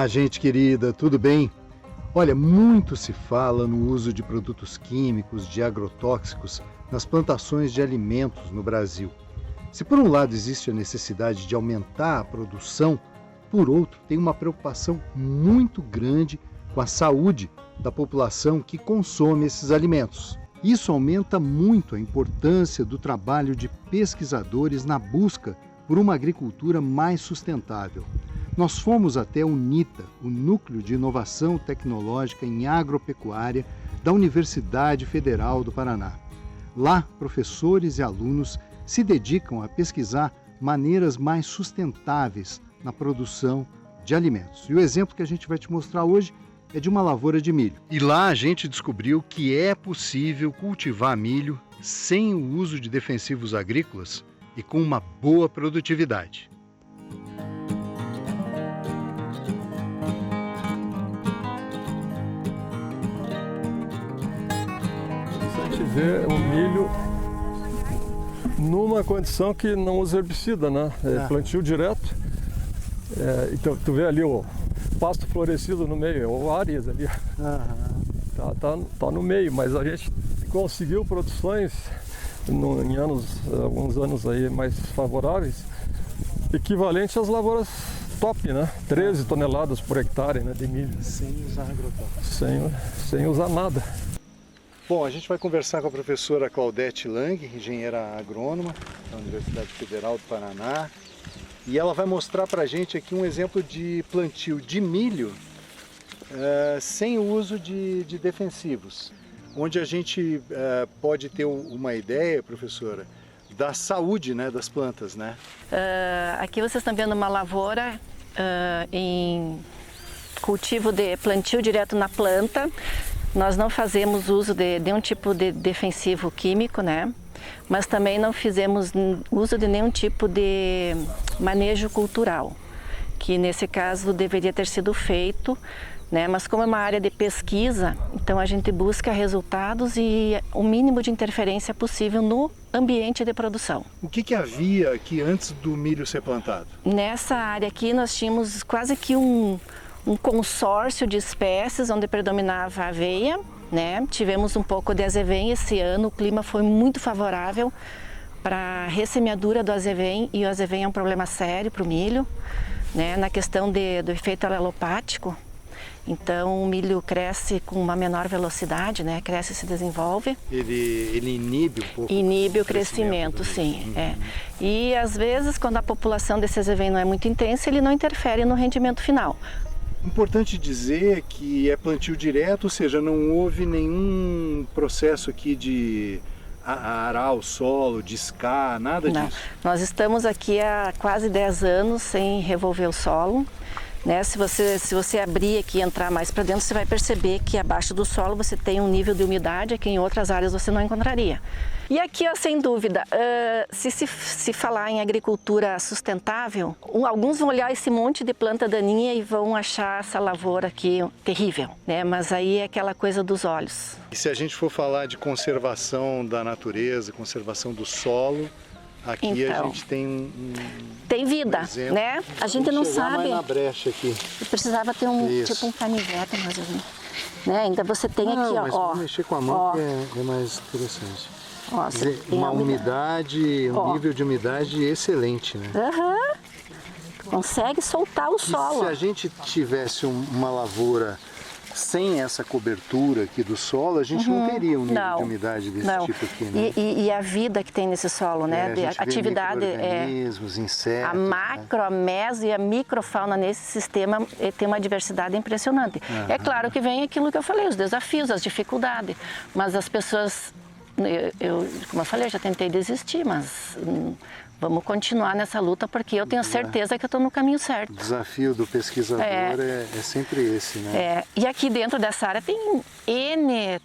Olá, gente querida, tudo bem? Olha, muito se fala no uso de produtos químicos, de agrotóxicos nas plantações de alimentos no Brasil. Se por um lado existe a necessidade de aumentar a produção, por outro tem uma preocupação muito grande com a saúde da população que consome esses alimentos. Isso aumenta muito a importância do trabalho de pesquisadores na busca por uma agricultura mais sustentável. Nós fomos até o NITA, o Núcleo de Inovação Tecnológica em Agropecuária da Universidade Federal do Paraná. Lá, professores e alunos se dedicam a pesquisar maneiras mais sustentáveis na produção de alimentos. E o exemplo que a gente vai te mostrar hoje é de uma lavoura de milho. E lá a gente descobriu que é possível cultivar milho sem o uso de defensivos agrícolas e com uma boa produtividade. A gente vê o milho numa condição que não usa herbicida, né? Plantio direto. Então tu vê ali o pasto florescido no meio, o Ares ali. Tá no meio, mas a gente conseguiu produções em alguns anos aí mais favoráveis, equivalente às lavouras top, né? 13 toneladas por hectare, né, de milho. Sem usar agrotóxicos. Sem usar nada. Bom, a gente vai conversar com a professora Claudete Lang, engenheira agrônoma da Universidade Federal do Paraná, e ela vai mostrar para a gente aqui um exemplo de plantio de milho sem o uso de defensivos, onde a gente pode ter uma ideia, professora, da saúde, né, das plantas, né? Aqui vocês estão vendo uma lavoura em cultivo de plantio direto na planta. Nós não fazemos uso de nenhum tipo de defensivo químico, né? Mas também não fizemos uso de nenhum tipo de manejo cultural, que nesse caso deveria ter sido feito, né? Mas como é uma área de pesquisa, então a gente busca resultados e o mínimo de interferência possível no ambiente de produção. O que havia aqui antes do milho ser plantado? Nessa área aqui nós tínhamos quase que um consórcio de espécies onde predominava a aveia, né? Tivemos um pouco de azevém esse ano, o clima foi muito favorável para a ressemeadura do azevém, e o azevém é um problema sério para o milho, né? Na questão do efeito alelopático. Então o milho cresce com uma menor velocidade, né? Cresce e se desenvolve. Ele inibe um pouco? Inibe o crescimento, sim. E às vezes, quando a população desse azevém não é muito intensa, ele não interfere no rendimento final. Importante dizer que é plantio direto, ou seja, não houve nenhum processo aqui de arar o solo, de escar, nada disso? Nós estamos aqui há quase 10 anos sem revolver o solo, né? Se você abrir aqui e entrar mais para dentro, você vai perceber que abaixo do solo você tem um nível de umidade que em outras áreas você não encontraria. E aqui, ó, sem dúvida, se falar em agricultura sustentável, alguns vão olhar esse monte de planta daninha e vão achar essa lavoura aqui terrível, né? Mas aí é aquela coisa dos olhos. E se a gente for falar de conservação da natureza, conservação do solo, aqui então, a gente tem tem vida, exemplo, né? A gente não sabe. Mais na brecha aqui. Precisava ter tipo um canivete, mais ou menos, né? Ainda você tem aqui, mas ó. Mexer com a mão que é mais interessante. Ó, dizer, uma umidade, um nível de umidade excelente, né? Consegue soltar o solo. Se a gente tivesse uma lavoura sem essa cobertura aqui do solo, a gente não teria um nível de umidade desse tipo aqui, né? E a vida que tem nesse solo, né? A atividade, micro-organismos, insetos. A macro, a meso e a microfauna nesse sistema tem uma diversidade impressionante. É claro que vem aquilo que eu falei, os desafios, as dificuldades, mas as pessoas, como eu falei, eu já tentei desistir, mas vamos continuar nessa luta, porque eu tenho certeza que eu estou no caminho certo. O desafio do pesquisador é sempre esse, né? E aqui dentro dessa área tem N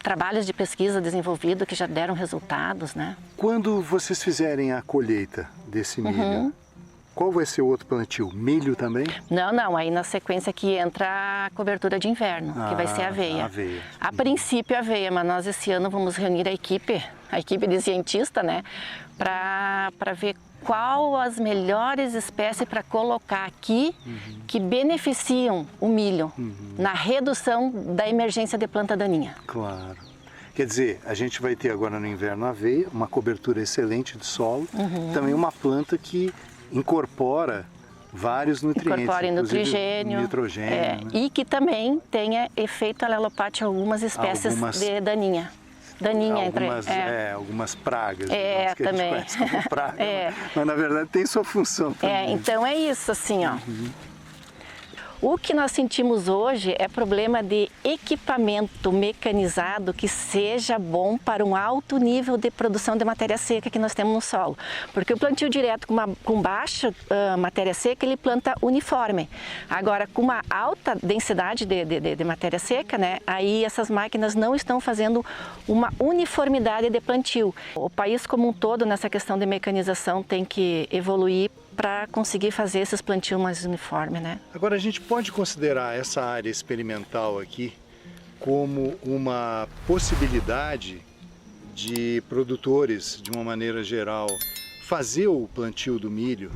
trabalhos de pesquisa desenvolvidos que já deram resultados, né? Quando vocês fizerem a colheita desse milho, qual vai ser o outro plantio? Milho também? Não, aí na sequência aqui entra a cobertura de inverno, que vai ser aveia. A princípio aveia, mas nós esse ano vamos reunir a equipe de cientista, né, para ver qual as melhores espécies para colocar aqui que beneficiam o milho na redução da emergência de planta daninha. Claro. Quer dizer, a gente vai ter agora no inverno aveia, uma cobertura excelente de solo, também uma planta que incorpora vários nutrientes, incorpora nitrogênio, nitrogênio, né? E que também tenha efeito alelopático em algumas espécies de daninha. Algumas pragas, que também. a gente conhece como praga, mas na verdade tem sua função também. Então é isso assim, ó. O que nós sentimos hoje é problema de equipamento mecanizado que seja bom para um alto nível de produção de matéria seca que nós temos no solo. Porque o plantio direto com baixa matéria seca, ele planta uniforme. Agora, com uma alta densidade de matéria seca, né, aí essas máquinas não estão fazendo uma uniformidade de plantio. O país como um todo, nessa questão de mecanização, tem que evoluir para conseguir fazer esses plantios mais uniformes, né? Agora, a gente pode considerar essa área experimental aqui como uma possibilidade de produtores, de uma maneira geral, fazer o plantio do milho,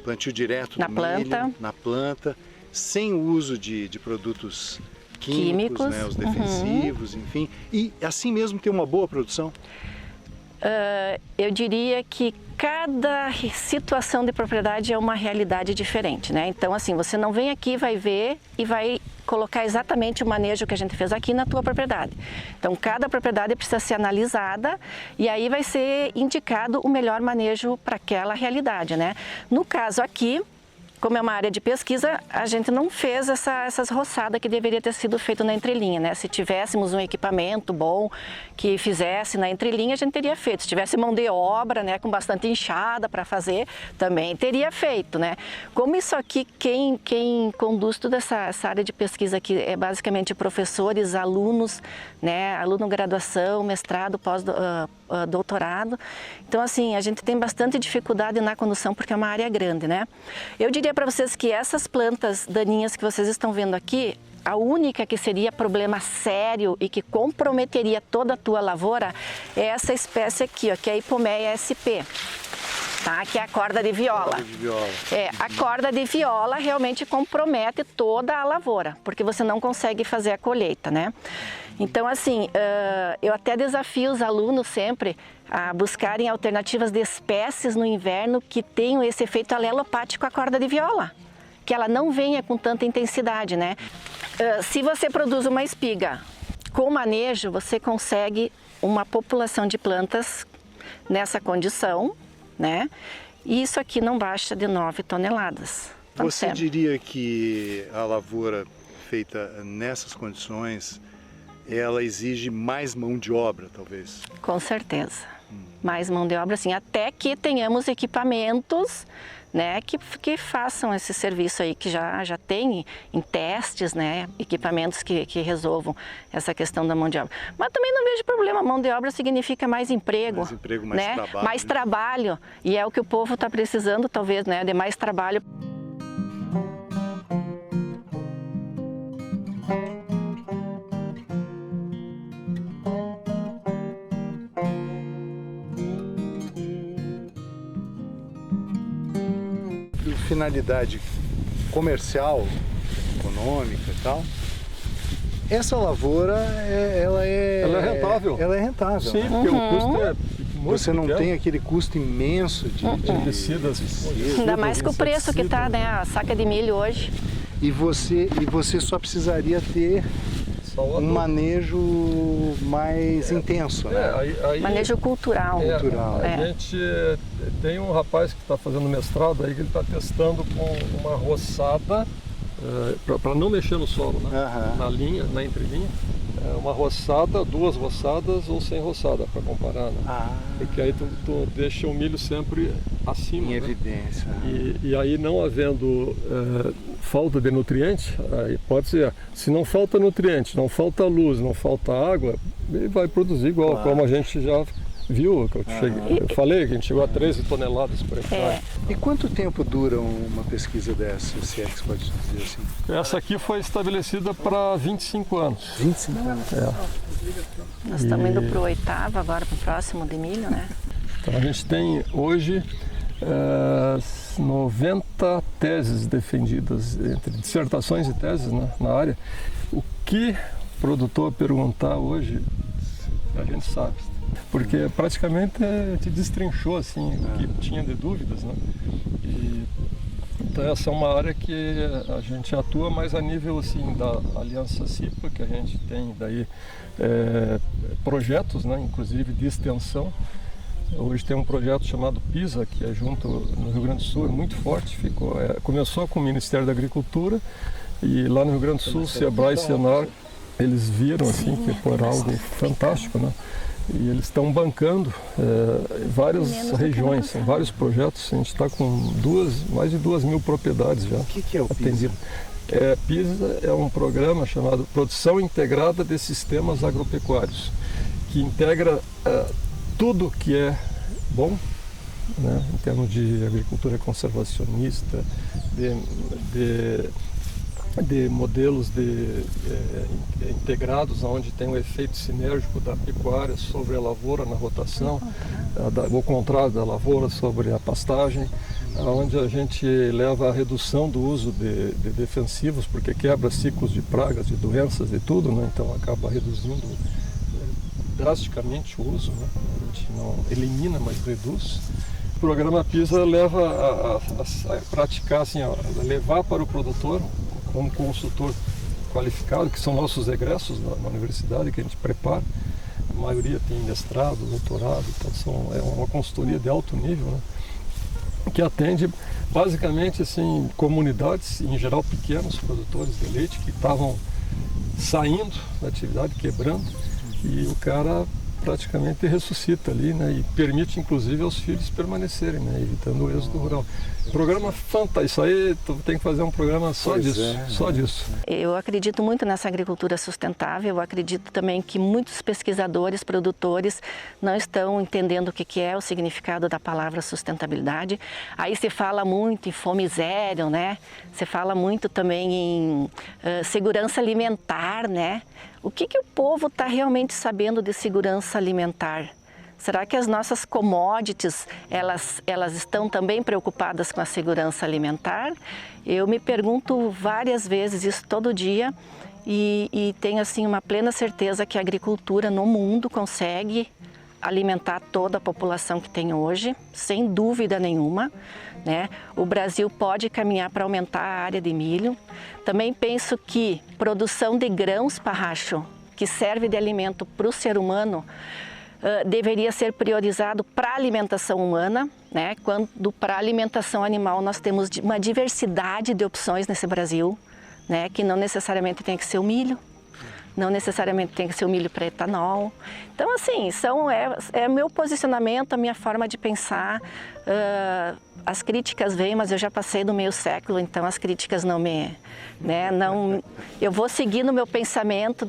plantio direto do milho, na planta, sem o uso de produtos químicos, né, os defensivos, enfim, e assim mesmo ter uma boa produção? Eu diria que cada situação de propriedade é uma realidade diferente, né? Então, assim, você não vem aqui, vai ver e vai colocar exatamente o manejo que a gente fez aqui na tua propriedade. Então, cada propriedade precisa ser analisada e aí vai ser indicado o melhor manejo para aquela realidade, né? No caso aqui, como é uma área de pesquisa, a gente não fez essas roçadas que deveria ter sido feito na entrelinha, né? Se tivéssemos um equipamento bom que fizesse na entrelinha, a gente teria feito. Se tivesse mão de obra, né, com bastante enxada para fazer, também teria feito, né? Como isso aqui, quem conduz toda essa área de pesquisa aqui é basicamente professores, alunos, né? Aluno graduação, mestrado, pós-doutorado. Então, assim, a gente tem bastante dificuldade na condução porque é uma área grande, né? Eu diria para vocês que essas plantas daninhas que vocês estão vendo aqui, a única que seria problema sério e que comprometeria toda a tua lavoura é essa espécie aqui, ó, que é a Ipomeia sp, tá? Que é a corda de viola. A corda de viola realmente compromete toda a lavoura, porque você não consegue fazer a colheita, né? Então, assim, eu até desafio os alunos sempre a buscarem alternativas de espécies no inverno que tenham esse efeito alelopático à corda de viola, que ela não venha com tanta intensidade, né? Se você produz uma espiga com manejo, você consegue uma população de plantas nessa condição, né? E isso aqui não baixa de 9 toneladas. Você diria que a lavoura feita nessas condições, ela exige mais mão de obra, talvez? Com certeza. Mais mão de obra, sim. Até que tenhamos equipamentos, né, que façam esse serviço aí, que já tem em testes, né, equipamentos que resolvam essa questão da mão de obra. Mas também não vejo problema, mão de obra significa mais emprego. Mais emprego, mais né? trabalho. Mais trabalho, e é o que o povo está precisando, talvez, né, de mais trabalho. Finalidade comercial, econômica e tal, essa lavoura ela é rentável. Ela é rentável. Sim, porque o custo é muito Você não pequeno. Tem aquele custo imenso de herbicidas. Ainda mais com o preço que está, né, a saca de milho hoje. E você só precisaria ter um manejo mais intenso, né? Manejo cultural. A gente tem um rapaz que está fazendo mestrado aí que ele está testando com uma roçada para não mexer no solo, né? Na linha, na entrelinha. Uma roçada, 2 roçadas ou sem roçada para comparar, né? Porque aí tu deixa o milho sempre acima, em evidência. E aí não havendo falta de nutriente, aí pode ser, se não falta nutriente, não falta luz, não falta água, ele vai produzir igual, como a gente já viu, que eu falei que a gente chegou a 13 toneladas por hectare. E quanto tempo dura uma pesquisa dessa, se é que se pode dizer assim? Essa aqui foi estabelecida para 25 anos. 25 anos? Nós estamos indo para o 8º agora, para o próximo de milho, né? Então a gente tem hoje 90 teses defendidas, entre dissertações e teses, né, na área. O que o produtor perguntar hoje, a gente sabe, porque praticamente te destrinchou assim, o que tinha de dúvidas, né? Então essa é uma área que a gente atua mais a nível assim, da Aliança CIPA, que a gente tem daí projetos, né, inclusive de extensão. Hoje tem um projeto chamado PISA, que é junto no Rio Grande do Sul, é muito forte. Começou com o Ministério da Agricultura e lá no Rio Grande do Sul, Sebrae e Senar, eles viram assim, que era algo fantástico, né? E eles estão bancando várias regiões, vários projetos. A gente está com mais de 2.000 propriedades já. O que é o PISA? PISA é um programa chamado Produção Integrada de Sistemas Agropecuários, que integra tudo que é bom, né, em termos de agricultura conservacionista, de modelos integrados, onde tem o efeito sinérgico da pecuária sobre a lavoura na rotação, o contrário da lavoura sobre a pastagem, onde a gente leva a redução do uso de defensivos, porque quebra ciclos de pragas, de doenças e tudo, né? Então acaba reduzindo drasticamente o uso, né? A gente não elimina, mas reduz. O programa PISA leva a praticar, assim, a levar para o produtor, como consultor qualificado, que são nossos egressos na universidade que a gente prepara. A maioria tem mestrado, doutorado, então é uma consultoria de alto nível, né? Que atende basicamente assim, comunidades, em geral pequenos produtores de leite que estavam saindo da atividade, quebrando, e o cara praticamente ressuscita ali, né, e permite inclusive aos filhos permanecerem, né, evitando o êxodo rural. Programa fantástico, isso aí tu tem que fazer um programa só disso. Eu acredito muito nessa agricultura sustentável, eu acredito também que muitos pesquisadores, produtores não estão entendendo o que é o significado da palavra sustentabilidade. Aí se fala muito em fome zero, né? Se fala muito também em segurança alimentar, né? O que o povo está realmente sabendo de segurança alimentar? Será que as nossas commodities, elas estão também preocupadas com a segurança alimentar? Eu me pergunto várias vezes isso todo dia e tenho assim uma plena certeza que a agricultura no mundo consegue alimentar toda a população que tem hoje, sem dúvida nenhuma, né? O Brasil pode caminhar para aumentar a área de milho. Também penso que produção de grãos, Parracho, que serve de alimento para o ser humano, deveria ser priorizado para a alimentação humana, né? Quando para a alimentação animal nós temos uma diversidade de opções nesse Brasil, né? Que não necessariamente tem que ser o milho, não necessariamente tem que ser o milho para etanol. Então, assim, é meu posicionamento, a minha forma de pensar. As críticas vêm, mas eu já passei do meio século, então as críticas não me... Né, não, eu vou seguir no meu pensamento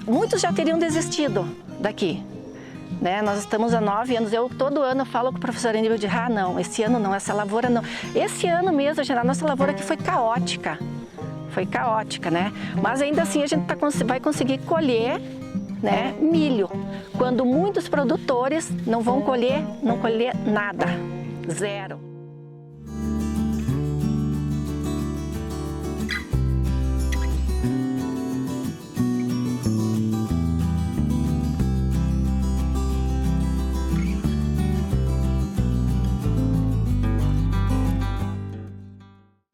muitos já teriam desistido daqui. Né? Nós estamos há 9 anos, todo ano falo com o professor em nível de não, esse ano não, essa lavoura não. Esse ano mesmo, a nossa lavoura aqui foi caótica, né? Mas ainda assim a gente vai conseguir colher, né, milho, quando muitos produtores não vão colher nada, zero.